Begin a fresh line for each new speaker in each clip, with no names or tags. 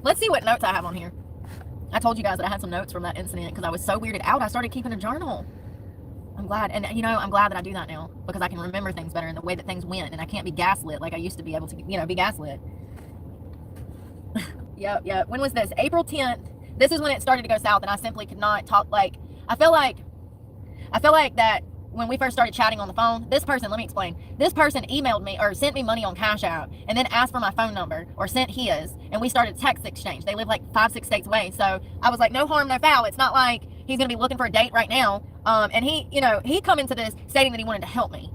Let's see what notes I have on here. I told you guys that I had some notes from that incident because I was so weirded out. I started keeping a journal. I'm glad. And, you know, I'm glad that I do that now because I can remember things better and the way that things went. And I can't be gaslit like I used to be able to, you know, be gaslit. Yep. When was this? April 10th. This is when it started to go south and I simply could not talk. Like, I feel like that when we first started chatting on the phone, this person, let me explain. This person emailed me or sent me money on Cash App and then asked for my phone number or sent his, and we started text exchange. They live like 5-6 states away. So I was like, no harm, no foul. It's not like he's going to be looking for a date right now. And he, you know, he come into this stating that he wanted to help me.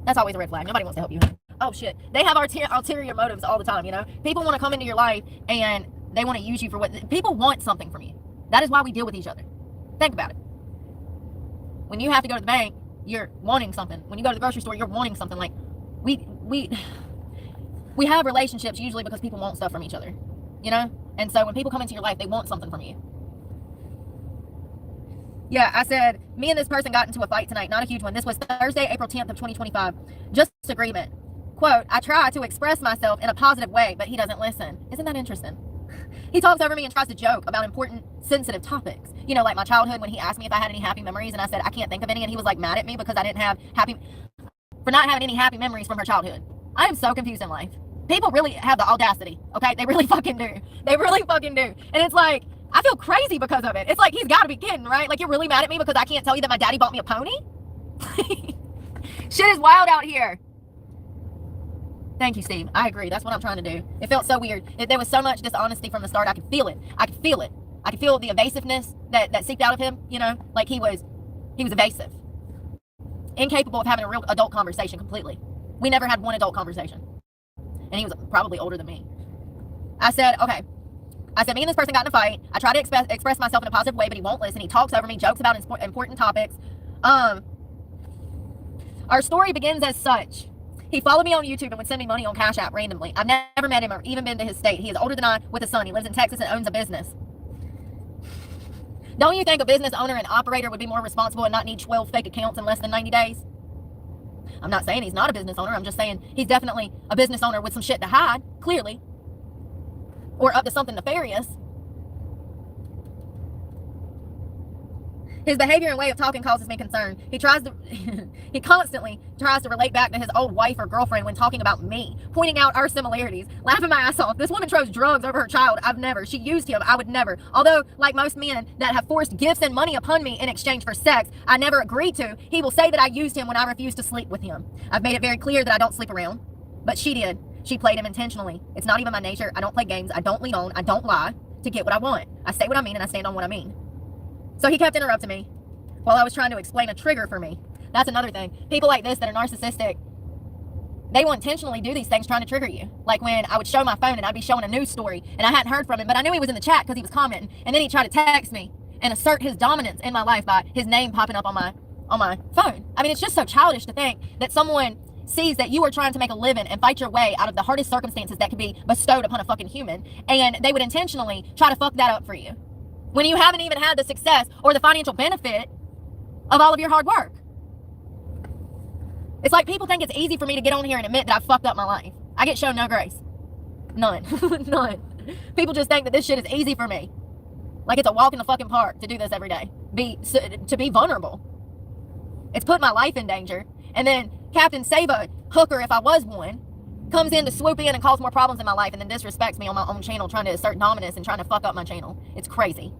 That's always a red flag. Nobody wants to help you. Oh shit. They have ulterior motives all the time, you know? People want to come into your life and they want to use you for what people want something from you. That is why we deal with each other. Think about it. When you have to go to the bank, you're wanting something. When you go to the grocery store, you're wanting something. Like we have relationships usually because people want stuff from each other, you know? And so when people come into your life, they want something from you. Yeah, I said, me and this person got into a fight tonight. Not a huge one. This was Thursday, April 10th of 2025. Just disagreement. Quote, I try to express myself in a positive way, but he doesn't listen. Isn't that interesting? He talks over me and tries to joke about important, sensitive topics. You know, like my childhood when he asked me if I had any happy memories and I said, I can't think of any. And he was like mad at me because I didn't have for not having any happy memories from her childhood. I am so confused in life. People really have the audacity, okay? They really fucking do. They really fucking do. And it's like, I feel crazy because of it. It's like, he's got to be kidding, right? Like, you're really mad at me because I can't tell you that my daddy bought me a pony? Shit is wild out here. Thank you, Steve. I agree. That's what I'm trying to do. It felt so weird. There was so much dishonesty from the start. I could feel it. I could feel the evasiveness that seeped out of him, you know? Like, he was evasive. Incapable of having a real adult conversation completely. We never had one adult conversation. And he was probably older than me. I said, okay. Me and this person got in a fight. I try to express myself in a positive way, but he won't listen. He talks over me, jokes about important topics. Our story begins as such. He followed me on YouTube and would send me money on Cash App randomly. I've never met him or even been to his state. He is older than I with a son. He lives in Texas and owns a business. Don't you think a business owner and operator would be more responsible and not need 12 fake accounts in less than 90 days? I'm not saying he's not a business owner. I'm just saying he's definitely a business owner with some shit to hide, clearly. Or up to something nefarious. His behavior and way of talking causes me concern. He constantly tries to relate back to his old wife or girlfriend when talking about me, pointing out our similarities, laughing my ass off. This woman chose drugs over her child. I've never. She used him. I would never. Although, like most men that have forced gifts and money upon me in exchange for sex, I never agreed to. He will say that I used him when I refused to sleep with him. I've made it very clear that I don't sleep around, but she did. She played him intentionally. It's not even my nature. I don't play games. I don't lead on. I don't lie to get what I want. I say what I mean and I stand on what I mean. So he kept interrupting me while I was trying to explain a trigger for me. That's another thing. People like this that are narcissistic, they will intentionally do these things trying to trigger you. Like when I would show my phone and I'd be showing a news story and I hadn't heard from him, but I knew he was in the chat because he was commenting. And then he'd try to text me and assert his dominance in my life by his name popping up on my phone. I mean, it's just so childish to think that someone sees that you are trying to make a living and fight your way out of the hardest circumstances that could be bestowed upon a fucking human, and they would intentionally try to fuck that up for you when you haven't even had the success or the financial benefit of all of your hard work. It's like people think it's easy for me to get on here and admit that I fucked up my life. I get shown no grace. None. None. People just think that this shit is easy for me. Like it's a walk in the fucking park to do this every day. To be vulnerable. It's put my life in danger. And then Captain Saba, hooker if I was one, comes in to swoop in and cause more problems in my life and then disrespects me on my own channel, trying to assert dominance and trying to fuck up my channel. It's crazy.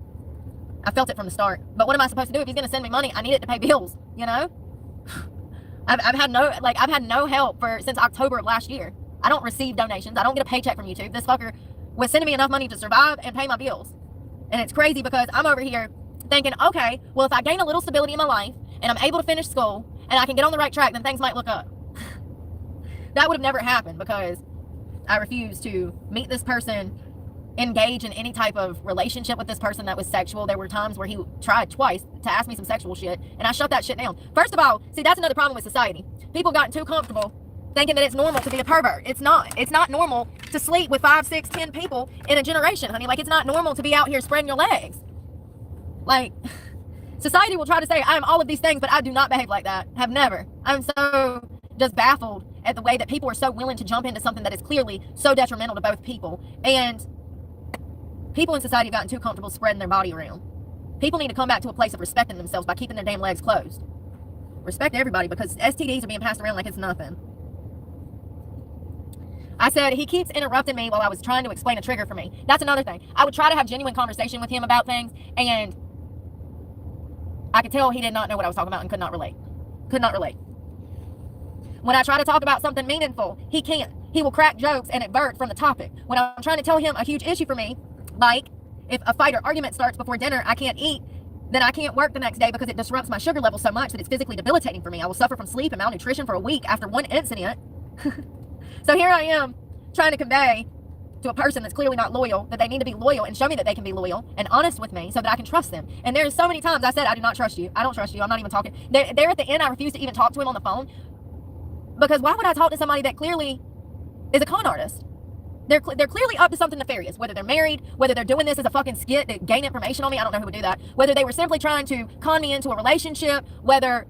I felt it from the start. But what am I supposed to do? If he's going to send me money, I need it to pay bills, you know? I've had no help since October of last year. I don't receive donations. I don't get a paycheck from YouTube. This fucker was sending me enough money to survive and pay my bills. And it's crazy because I'm over here thinking, okay, well, if I gain a little stability in my life and I'm able to finish school and I can get on the right track, then things might look up. That would have never happened because I refused to meet this person, engage in any type of relationship with this person that was sexual. There were times where he tried twice to ask me some sexual shit, and I shut that shit down. First of all, see, that's another problem with society. People gotten too comfortable thinking that it's normal to be a pervert. It's not. It's not normal to sleep with 5, 6, 10 people in a generation, honey. Like, it's not normal to be out here spreading your legs. Like, society will try to say I am all of these things, but I do not behave like that. Have never. I'm so just baffled at the way that people are so willing to jump into something that is clearly so detrimental to both people. And People in society have gotten too comfortable spreading their body around. People need to come back to a place of respecting themselves by keeping their damn legs closed. Respect everybody, because STDs are being passed around like it's nothing. I said, he keeps interrupting me while I was trying to explain a trigger for me. That's another thing. I would try to have genuine conversation with him about things, and I could tell he did not know what I was talking about and could not relate. Could not relate. When I try to talk about something meaningful, he can't. He will crack jokes and divert from the topic. When I'm trying to tell him a huge issue for me, like if a fight or argument starts before dinner, I can't eat, then I can't work the next day because it disrupts my sugar level so much that it's physically debilitating for me. I will suffer from sleep and malnutrition for a week after one incident. So here I am trying to convey to a person that's clearly not loyal that they need to be loyal and show me that they can be loyal and honest with me so that I can trust them. And there's so many times I said, I do not trust you. I don't trust you. I'm not even talking. There at the end, I refused to even talk to him on the phone, because why would I talk to somebody that clearly is a con artist? They're clearly up to something nefarious, whether they're married, whether they're doing this as a fucking skit to gain information on me. I don't know who would do that. Whether they were simply trying to con me into a relationship, whether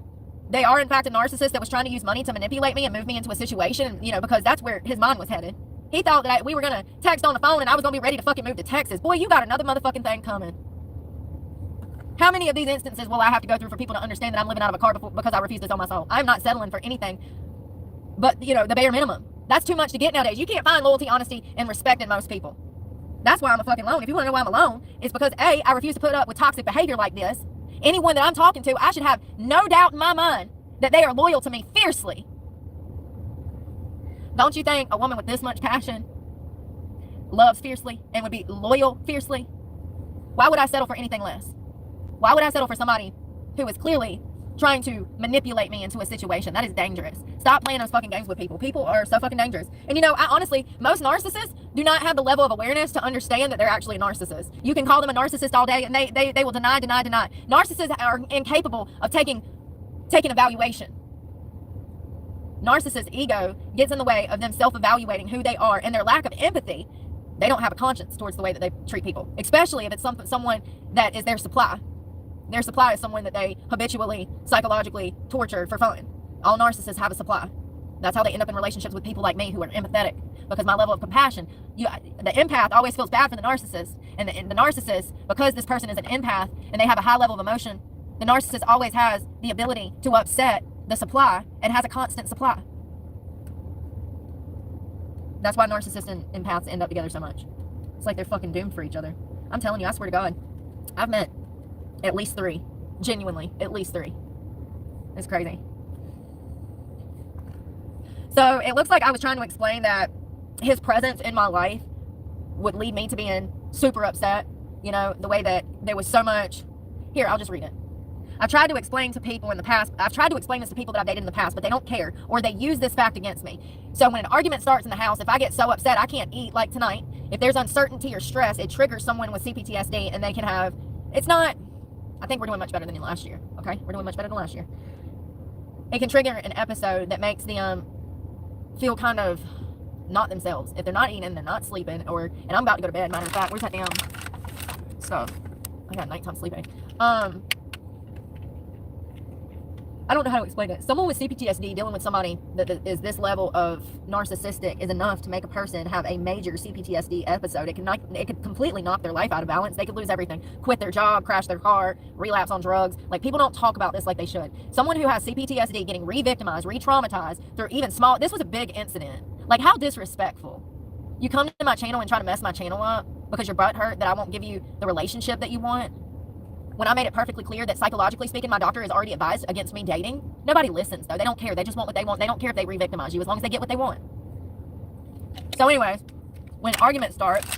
they are in fact a narcissist that was trying to use money to manipulate me and move me into a situation, you know, because that's where his mind was headed. He thought that we were going to text on the phone and I was going to be ready to fucking move to Texas. Boy, you got another motherfucking thing coming. How many of these instances will I have to go through for people to understand that I'm living out of a car because I refuse to sell my soul? I'm not settling for anything but, you know, the bare minimum. That's too much to get nowadays. You can't find loyalty, honesty, and respect in most people. That's why I'm a fucking alone. If you want to know why I'm alone, it's because A, I refuse to put up with toxic behavior like this. Anyone that I'm talking to, I should have no doubt in my mind that they are loyal to me fiercely. Don't you think a woman with this much passion loves fiercely and would be loyal fiercely? Why would I settle for anything less? Why would I settle for somebody who is clearly trying to manipulate me into a situation? That is dangerous. Stop playing those fucking games with people. People are so fucking dangerous. And you know, I honestly, most narcissists do not have the level of awareness to understand that they're actually a narcissist. You can call them a narcissist all day and they will deny. Narcissists are incapable of taking evaluation. Narcissist ego gets in the way of them self-evaluating who they are, and their lack of empathy. They don't have a conscience towards the way that they treat people, especially if it's someone that is their supply. Their supply is someone that they habitually, psychologically torture for fun. All narcissists have a supply. That's how they end up in relationships with people like me who are empathetic, because my level of compassion, the empath always feels bad for the narcissist, and the narcissist, because this person is an empath and they have a high level of emotion, the narcissist always has the ability to upset the supply and has a constant supply. That's why narcissists and empaths end up together so much. It's like they're fucking doomed for each other. I'm telling you, I swear to God, I've met at least 3. Genuinely, at least 3. It's crazy. So it looks like I was trying to explain that his presence in my life would lead me to being super upset. You know, the way that there was so much. Here, I'll just read it. I've tried to explain to people in the past, I've tried to explain this to people that I've dated in the past, but they don't care, or they use this fact against me. So when an argument starts in the house, if I get so upset I can't eat, like tonight, if there's uncertainty or stress, it triggers someone with CPTSD, and they can have, it's not, I think we're doing much better than last year, okay? We're doing much better than last year. It can trigger an episode that makes them feel kind of not themselves. If they're not eating, they're not sleeping, and I'm about to go to bed, matter of fact, where's that damn stuff? I got nighttime sleeping. I don't know how to explain it. Someone with CPTSD dealing with somebody that is this level of narcissistic is enough to make a person have a major CPTSD episode. It could completely knock their life out of balance. They could lose everything, quit their job, crash their car, relapse on drugs. Like, people don't talk about this like they should. Someone who has CPTSD getting re-victimized, re-traumatized through even small, this was a big incident. Like, how disrespectful. You come to my channel and try to mess my channel up because your butt hurt that I won't give you the relationship that you want. When I made it perfectly clear that psychologically speaking, my doctor has already advised against me dating. Nobody listens, though. They don't care. They just want what they want. They don't care if they re-victimize you as long as they get what they want. So anyways, when an argument starts,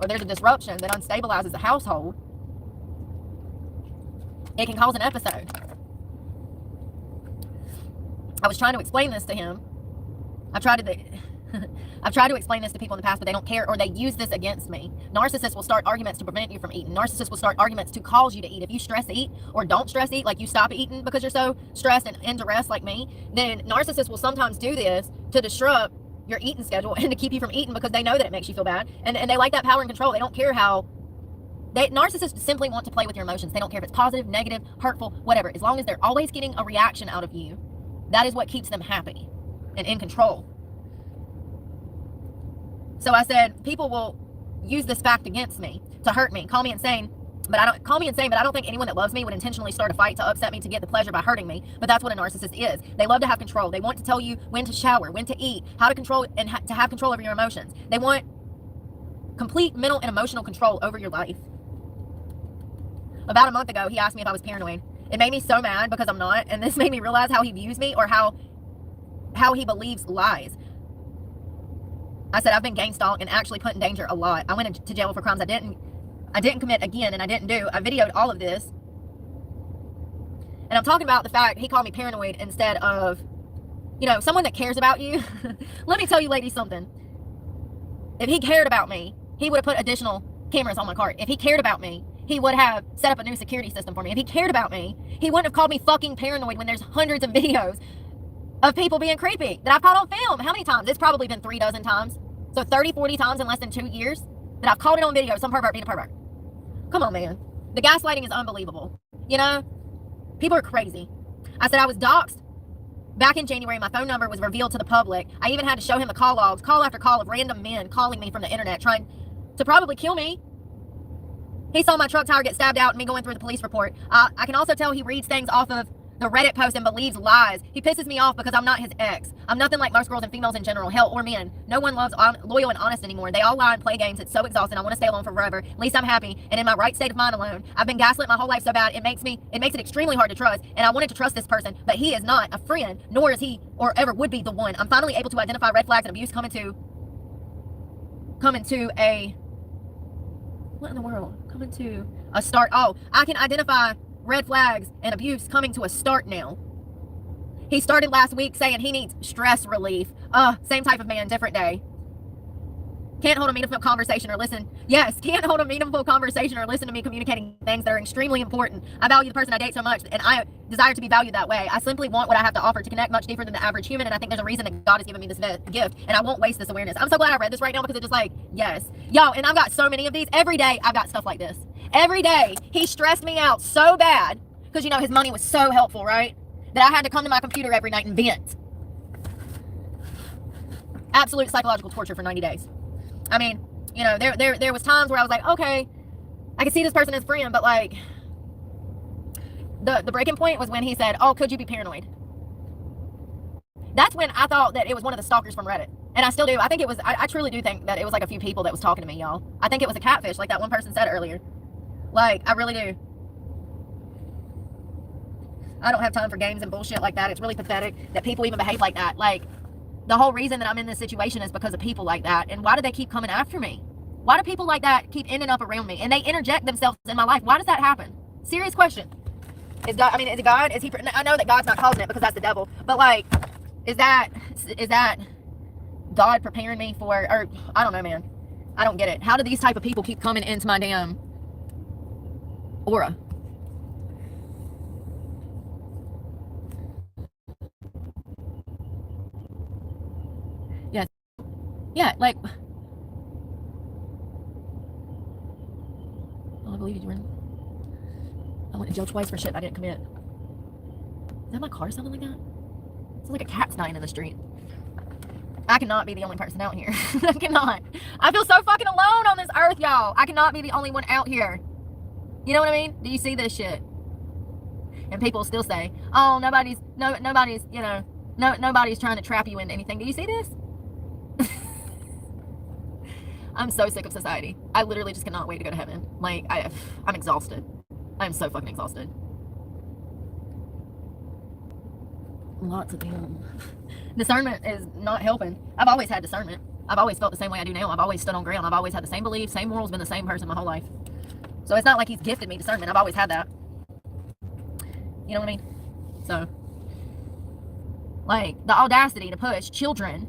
or there's a disruption that unstabilizes the household, it can cause an episode. I was trying to explain this to him. I've tried to explain this to people in the past, but they don't care, or they use this against me. Narcissists will start arguments to prevent you from eating. Narcissists will start arguments to cause you to eat. If you stress eat or don't stress eat, like you stop eating because you're so stressed and in duress like me, then narcissists will sometimes do this to disrupt your eating schedule and to keep you from eating because they know that it makes you feel bad. And they like that power and control. They don't care how... narcissists simply want to play with your emotions. They don't care if it's positive, negative, hurtful, whatever. As long as they're always getting a reaction out of you, that is what keeps them happy and in control. So I said, people will use this fact against me to hurt me, call me insane. But I don't think anyone that loves me would intentionally start a fight to upset me to get the pleasure by hurting me. But that's what a narcissist is. They love to have control. They want to tell you when to shower, when to eat, how to control and to have control over your emotions. They want complete mental and emotional control over your life. About a month ago, he asked me if I was paranoid. It made me so mad because I'm not, and this made me realize how he views me or how he believes lies. I said I've been gang stalked and actually put in danger a lot. I went to jail for crimes I didn't commit again, and I didn't do. I videoed all of this. And I'm talking about the fact he called me paranoid instead of, someone that cares about you. Let me tell you ladies something. If he cared about me, he would have put additional cameras on my cart. If he cared about me, he would have set up a new security system for me. If he cared about me, he wouldn't have called me fucking paranoid when there's hundreds of videos of people being creepy that I've caught on film. How many times? It's probably been 36 times. So 30, 40 times in less than 2 years that I've caught it on video, some pervert being a pervert. Come on, man. The gaslighting is unbelievable. People are crazy. I said I was doxxed back in January. My phone number was revealed to the public. I even had to show him the call logs, call after call of random men calling me from the internet trying to probably kill me. He saw my truck tire get stabbed out and me going through the police report. I can also tell he reads things off of the Reddit post and believes lies. He pisses me off because I'm not his ex. I'm nothing like most girls and females in general, hell, or men. No one loves loyal and honest anymore. They all lie and play games. It's so exhausting. I want to stay alone forever. At least I'm happy and in my right state of mind alone. I've been gaslit my whole life so bad it makes it extremely hard to trust. And I wanted to trust this person, but he is not a friend, nor is he or ever would be the one. I'm finally able to identify red flags and abuse coming to a what in the world? Coming to a start. Oh, I can identify red flags and abuse coming to a start now. He started last week saying he needs stress relief. Same type of man, different day. Can't hold a meaningful conversation or listen. Yes, can't hold a meaningful conversation or listen to me communicating things that are extremely important. I value the person I date so much, and I desire to be valued that way. I simply want what I have to offer to connect much deeper than the average human, and I think there's a reason that God has given me this gift, and I won't waste this awareness. I'm so glad I read this right now because it's just like, yes. Yo, and I've got so many of these. Every day, I've got stuff like this. Every day, he stressed me out so bad because, his money was so helpful, right? That I had to come to my computer every night and vent. Absolute psychological torture for 90 days. I mean, there was times where I was like, okay, I can see this person as a friend, but like, the breaking point was when he said, oh, could you be paranoid? That's when I thought that it was one of the stalkers from Reddit. And I still do. I think it was, I truly do think that it was like a few people that was talking to me, y'all. I think it was a catfish, like that one person said earlier. Like, I really do. I don't have time for games and bullshit like that. It's really pathetic that people even behave like that. Like, the whole reason that I'm in this situation is because of people like that. And why do they keep coming after me? Why do people like that keep ending up around me? And they interject themselves in my life. Why does that happen? Serious question. Is God, is it God? Is he, I know that God's not causing it because that's the devil. But like, is that God preparing me for, or I don't know, man. I don't get it. How do these type of people keep coming into my damn aura? Yeah, like, oh, I believe you were in. I went to jail twice for shit I didn't commit. Is that my car sounding like that? It's like a cat's dying in the street. I cannot be the only person out here. I cannot. I feel so fucking alone on this earth, y'all. I cannot be the only one out here. You know what I mean? Do you see this shit? And people still say, oh, nobody's trying to trap you into anything. Do you see this? I'm so sick of society. I literally just cannot wait to go to heaven. Like, I'm exhausted. I'm so fucking exhausted. Lots of them. Discernment is not helping. I've always had discernment. I've always felt the same way I do now. I've always stood on ground. I've always had the same beliefs, same morals, been the same person my whole life. So it's not like he's gifted me discernment. I've always had that. You know what I mean? So, like, the audacity to push children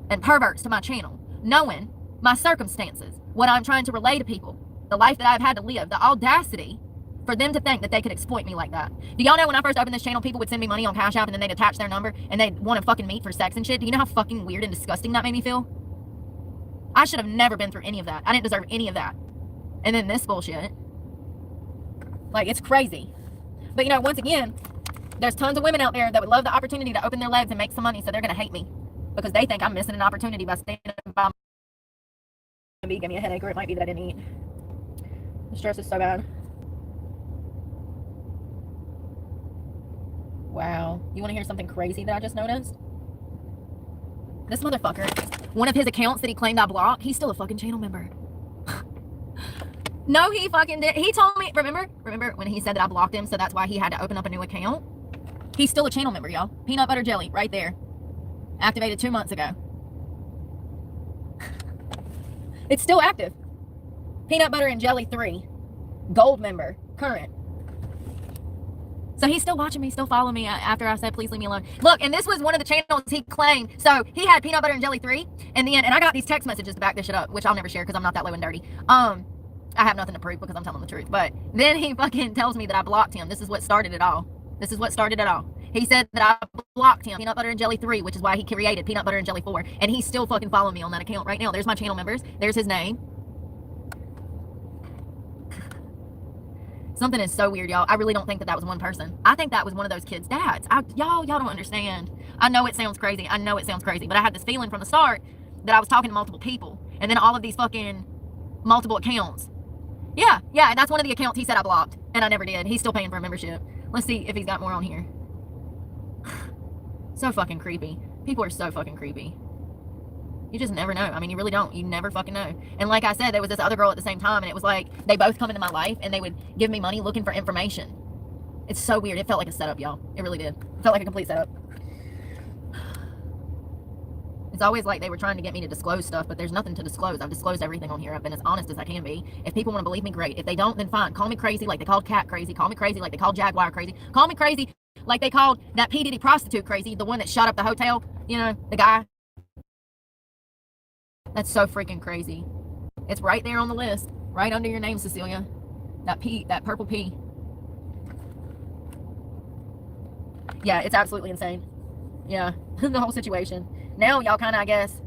and perverts to my channel, knowing my circumstances, what I'm trying to relay to people, the life that I've had to live, the audacity for them to think that they could exploit me like that. Do y'all know when I first opened this channel, people would send me money on Cash App and then they'd attach their number and they'd want to fucking meet for sex and shit? Do you know how fucking weird and disgusting that made me feel? I should have never been through any of that. I didn't deserve any of that. And then this bullshit. Like, it's crazy. But, once again, there's tons of women out there that would love the opportunity to open their legs and make some money, so they're going to hate me because they think I'm missing an opportunity by standing by be give me a headache, or it might be that I didn't eat. The stress is so bad. Wow. You want to hear something crazy that I just noticed? This motherfucker, one of his accounts that he claimed I blocked, he's still a fucking channel member. No, he fucking did. He told me, remember when he said that I blocked him, so that's why he had to open up a new account? He's still a channel member, y'all. Peanut butter jelly, right there. Activated 2 months ago. It's still active. Peanut butter and jelly 3. Gold member, current. So he's still watching me, still following me after I said, please leave me alone. Look, and this was one of the channels he claimed. So he had Peanut Butter and Jelly 3. And then, and I got these text messages to back this shit up, which I'll never share because I'm not that low and dirty. I have nothing to prove because I'm telling the truth. But then he fucking tells me that I blocked him. This is what started it all. This is what started it all. He said that I blocked him, Peanut Butter and Jelly 3, which is why he created Peanut Butter and Jelly 4. And he's still fucking following me on that account right now. There's my channel members. There's his name. Something is so weird, y'all. I really don't think that that was one person. I think that was one of those kids' dads. Y'all don't understand. I know it sounds crazy. I know it sounds crazy. But I had this feeling from the start that I was talking to multiple people. And then all of these fucking multiple accounts. Yeah. And that's one of the accounts he said I blocked. And I never did. He's still paying for a membership. Let's see if he's got more on here. So fucking creepy. People are so fucking creepy. You just never know. I mean, you really don't. You never fucking know. And like I said, there was this other girl at the same time, and it was like they both come into my life and they would give me money looking for information. It's so weird. It felt like a setup, y'all. It really did. It felt like a complete setup. It's always like they were trying to get me to disclose stuff, but there's nothing to disclose. I've disclosed everything on here. I've been as honest as I can be. If people want to believe me, great. If they don't, then fine. Call me crazy like they called Cat crazy. Call me crazy like they called Jaguar crazy. Call me crazy like they called that P. Diddy prostitute crazy, the one that shot up the hotel, you know, the guy. That's so freaking crazy. It's right there on the list, right under your name, Cecilia. That P, that purple P. Yeah, it's absolutely insane. Yeah, the whole situation. Now y'all kind of, I guess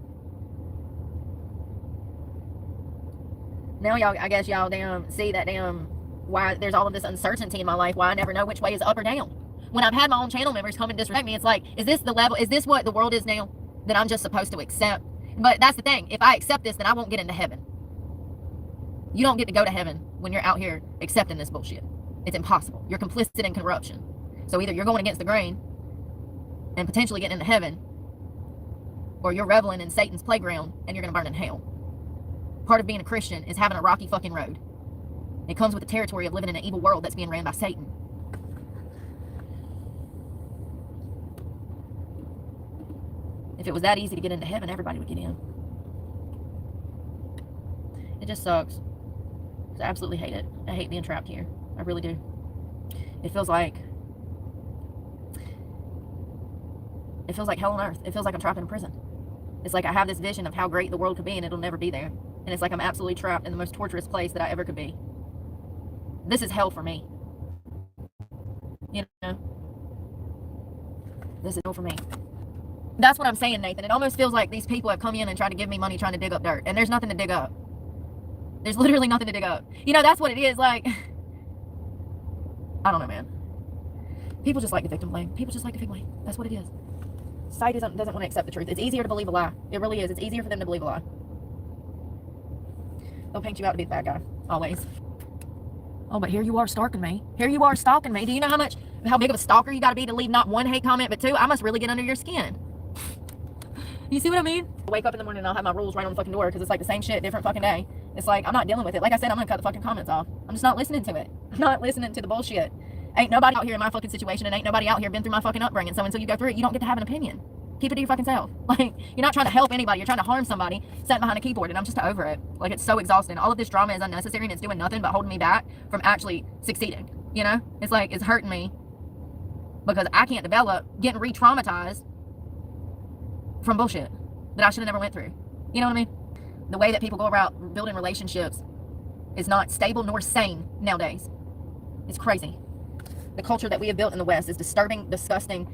y'all damn see that damn why there's all of this uncertainty in my life, why I never know which way is up or down. When I've had my own channel members come and disrespect me, it's like, is this the level, is this what the world is now that I'm just supposed to accept? But that's the thing. If I accept this, then I won't get into heaven. You don't get to go to heaven when you're out here accepting this bullshit. It's impossible. You're complicit in corruption. So either you're going against the grain and potentially getting into heaven, or you're reveling in Satan's playground and you're going to burn in hell. Part of being a Christian is having a rocky fucking road. It comes with the territory of living in an evil world that's being ran by Satan. If it was that easy to get into heaven, everybody would get in. It just sucks. I absolutely hate it. I hate being trapped here. I really do. It feels like hell on earth. It feels like I'm trapped in a prison. It's like I have this vision of how great the world could be, and it'll never be there. And it's like I'm absolutely trapped in the most torturous place that I ever could be. This is hell for me. You know? This is hell for me. That's what I'm saying, Nathan. It almost feels like these people have come in and tried to give me money trying to dig up dirt. And there's nothing to dig up. There's literally nothing to dig up. You know, that's what it is. Like, I don't know, man. People just like to victim blame. People just like to victim blame. That's what it is. Society doesn't want to accept the truth. It's easier to believe a lie. It really is. It's easier for them to believe a lie. They'll paint you out to be the bad guy. Always. Oh, but here you are stalking me. Here you are stalking me. Do you know how big of a stalker you got to be to leave not one hate comment, but 2? I must really get under your skin. You see what I mean? I wake up in the morning and I'll have my rules right on the fucking door because it's like the same shit, different fucking day. It's like, I'm not dealing with it. Like I said, I'm going to cut the fucking comments off. I'm just not listening to it. I'm not listening to the bullshit. Ain't nobody out here in my fucking situation, and ain't nobody out here been through my fucking upbringing. So until you go through it, you don't get to have an opinion. Keep it to your fucking self. Like, you're not trying to help anybody. You're trying to harm somebody sitting behind a keyboard, and I'm just over it. Like, it's so exhausting. All of this drama is unnecessary, and it's doing nothing but holding me back from actually succeeding. You know? It's like, it's hurting me because I can't develop getting re-traumatized from bullshit that I should have never went through. You know what I mean? The way that people go about building relationships is not stable nor sane nowadays. It's crazy. The culture that we have built in the West is disturbing, disgusting,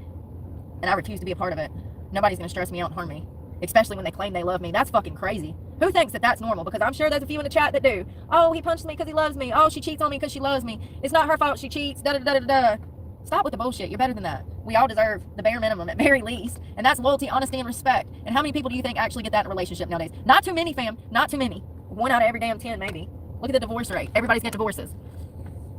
and I refuse to be a part of it. Nobody's going to stress me out and harm me, especially when they claim they love me. That's fucking crazy. Who thinks that that's normal? Because I'm sure there's a few in the chat that do. Oh, he punched me because he loves me. Oh, she cheats on me because she loves me. It's not her fault she cheats. Da da da da da. Stop with the bullshit. You're better than that. We all deserve the bare minimum at very least, and that's loyalty, honesty, and respect. And how many people do you think actually get that in a relationship nowadays? Not too many, fam. Not too many. 1 out of every damn 10, maybe. Look at the divorce rate. Everybody's got divorces.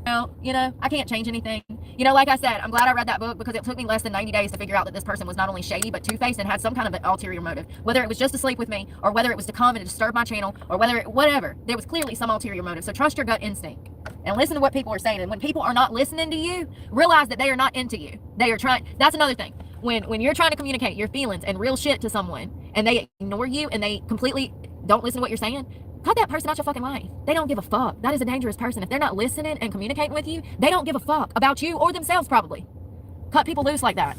Well, you know, I can't change anything. You know, like I said, I'm glad I read that book because it took me less than 90 days to figure out that this person was not only shady but two-faced and had some kind of an ulterior motive. Whether it was just to sleep with me, or whether it was to come and disturb my channel, or whatever. There was clearly some ulterior motive. So trust your gut instinct and listen to what people are saying. And when people are not listening to you, realize that they are not into you. They are trying. That's another thing. When you're trying to communicate your feelings and real shit to someone and they ignore you and they completely don't listen to what you're saying, cut that person out your fucking life. They don't give a fuck. That is a dangerous person. If they're not listening and communicating with you, they don't give a fuck about you or themselves, probably. Cut people loose like that.